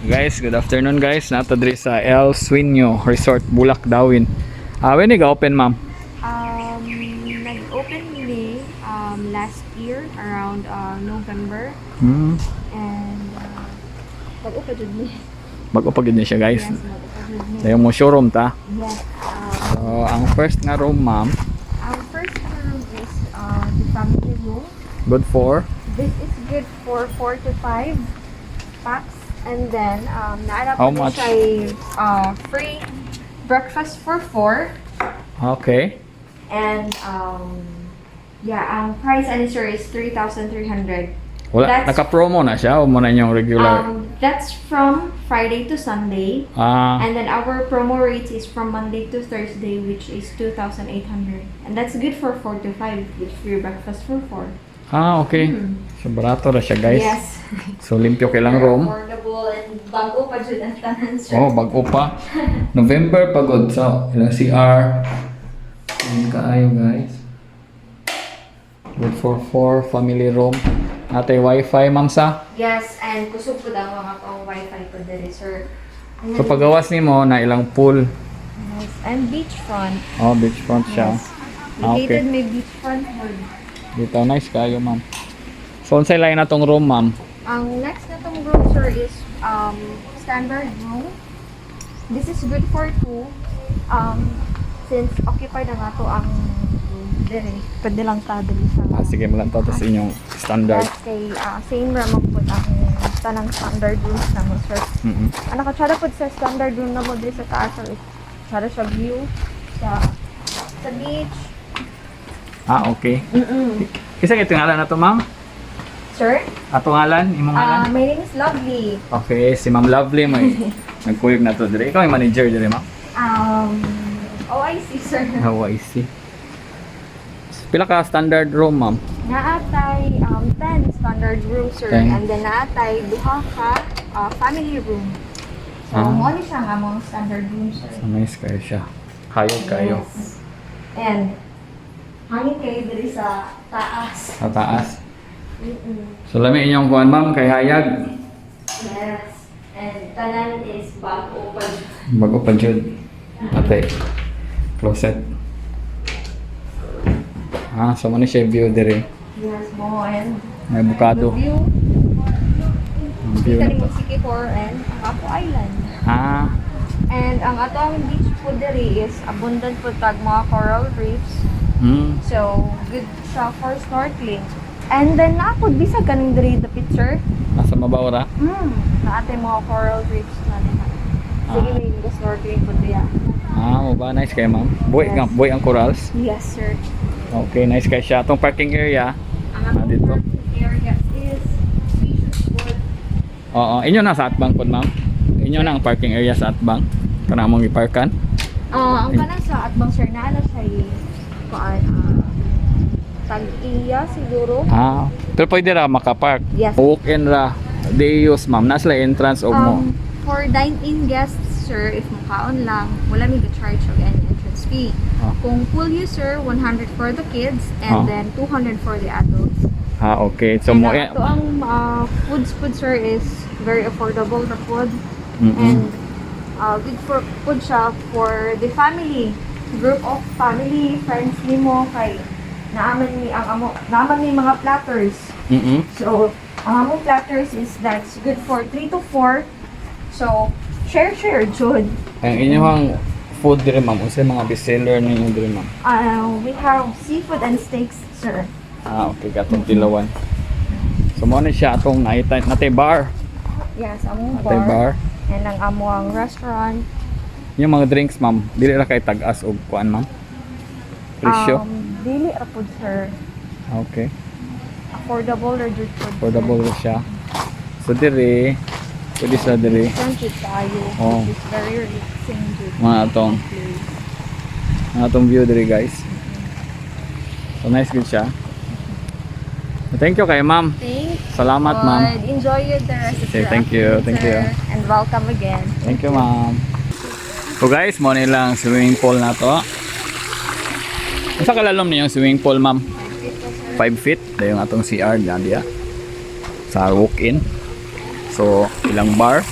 Guys, good afternoon guys. Nato diri sa El Sueño Resort, Bulak, Dauin. When you open, ma'am? Nag-open ni last year around November. And bago pa jud ni. Bago pa gid niya siya, guys. Yes, bago pa jud ni. Dayon mo showroom ta. Yes. So, ang first nga room, ma'am, Our first room is the family room. good for This is good for 4 to 5 packs. And then, naara How po much? siya free breakfast for 4. okay. And, ang price and sir is 3,300. Wala, That's- naka-promo na siya o mo na yung regular? That's from Friday to Sunday. And then our promo rate is from Monday to Thursday, which is 2,800. And that's good for 4 to 5 with free breakfast for 4. Okay. So, barato na siya, guys. Yes. So, limpyo kailang room. Affordable and bago pa dyan ang tanan, sir. Oh, bago pa. November pagod. So, ilang CR. Ayan kaayo, guys. Good for 4 family room. Ate, wifi, ma'am sa? Yes, and kusog po daw mga pang wifi po dali, sir. And So, pagawas ni mo na ilang pool. yes, and beachfront. Oh, beachfront siya. Yes. Okay. Located may beachfront hood. Dito, nice kayo, ma'am. So, unsay lain na tong room, ma'am? Ang next na tong room, sir, is standard room. This is good for 2. Since occupied na nga to ang room dire, pwede lang ka dali sa Sige mo lang to sa inyong standard. yes, kay same ramang po ang tanang standard rooms na mo, sir. Ano ka tsada po sa standard room na mo diri sa taas, sir. Tsada siya view sa beach. Okay. Kisa ito ngalan na to, ma'am? Sir? Ato ngalan? Imong ngalan? My name is Lovely. Okay, si Ma'am Lovely mo nagkuyog na to dire. Ikaw yung manager dire, ma'am? OIC, sir. Oh, I see. Pila ka standard room, ma'am? Naatay 10 standard room, sir. 10. And then naatay duha ka family room. So, mo ni siya nga mong standard room, sir. So, nice kayo siya. Hayog kayo. Yes. And hangin kayo diri sa taas. Sa taas. So, lami inyong kuhan, ma'am, kay hayag. Yes. And tanan is bago pa. Bago pa jud. Ate. Closet. So man siya view dire. Yes, mo. And May bukado. the view. Ang view Kita na rin to. yung Sikihor and Apo Island. And ang atong beach po diri is abundant po tag mga coral reefs. So, good siya for snorkeling. And then naapod bisag kaning diri the picture. Asa mabaw ra? Naatay mga coral reefs na nila. Sige, may snorkeling po diya. Ba nice kayo, ma'am. Buhay Yes. buhay ang corals. Yes, sir. Okay, nice kayo siya. Atong parking area. Ang dito. area is spacious wood. Inyo na sa Atbang pod, ma'am. Inyo na ang parking area sa Atbang. Kana mong iparkan. Ang kanang sa Atbang, sir, naala siya tag-iya siguro. Pero pwede ra makapark. Yes. Walk-in ra. They use, ma'am. Nasa entrance o mo. For dine-in guests, sir, if makaon lang, wala may charge of any entrance fee. Kung full user, 100 for the kids and then 200 for the adults. Okay. So And mo ito ang food, sir, is very affordable na food. And good for food siya for the family. Group of family, friends nimo kay naaman ni mga platters. So, ang among platters is that's good for 3 to 4. So, share jud. Ang inyong food dire, ma'am. Unsay mga bestseller ninyo dire, ma'am? We have seafood and steaks, sir. Okay, gatong tilawan. So mo na siya atong natay bar. Yes, among Natay bar. And ang among restaurant. Yung mga drinks, ma'am, dili ra kay tag-as og kuan, ma'am. Presyo. Dili ra pud, sir. Okay. Affordable ra jud pud. Affordable ra siya. So dire, pwede sa dire. Expensive tayo. Oh. Which is very relaxing jud. Mga atong view dire, guys. So nice good siya. Thank you kay ma'am. Thanks. Salamat, ma'am. Enjoy the rest of Okay, your thank you, afternoon, thank you. sir. And welcome again. Thank you, ma'am. So guys, mo nilang swimming pool na to. Sa kalalom niyo yung swimming pool, ma'am? 5 feet. Dahil yung atong CR dyan diya. Sa walk-in. So, ilang bar.